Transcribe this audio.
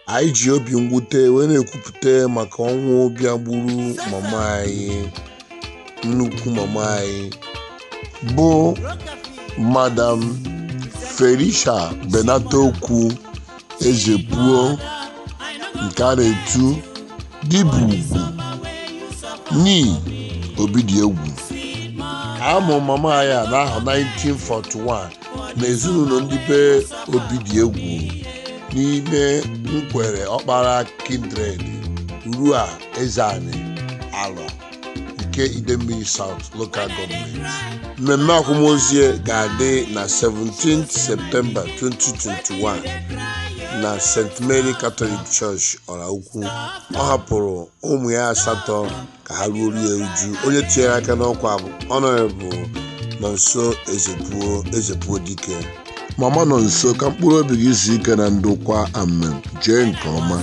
anyị ji obi mwute wee na-ekwupụta maka ọnwụ bịagburu mama anyị, nnukwu mama anyị bụ Madam Felicia Benataokwu Ezepue nke a na-etu Dibugwu ni Obidiegwu. Amụ mama anyị a n'ahọ 1941 na ezinụlọ ndị be Obidiegwu n'ime Nkwere Ọkpara Kindred ruo Ezeani Alọ nke Idemmili South Local Government. Mmemme akwamozu ga-adị na 17th September 2021 na St. Mary Catholic Church Oraukwu. Ọ hapụrụ ụmụ ya 8 ka ha ruo ya uju. Onye tinyere aka n'ọkwa bụ Honorable Nonso Ezepuedike. Mama nọ nso ka mkpụrụ obi gị zuo ike na ndokwa. Amen. Jee nke ọma.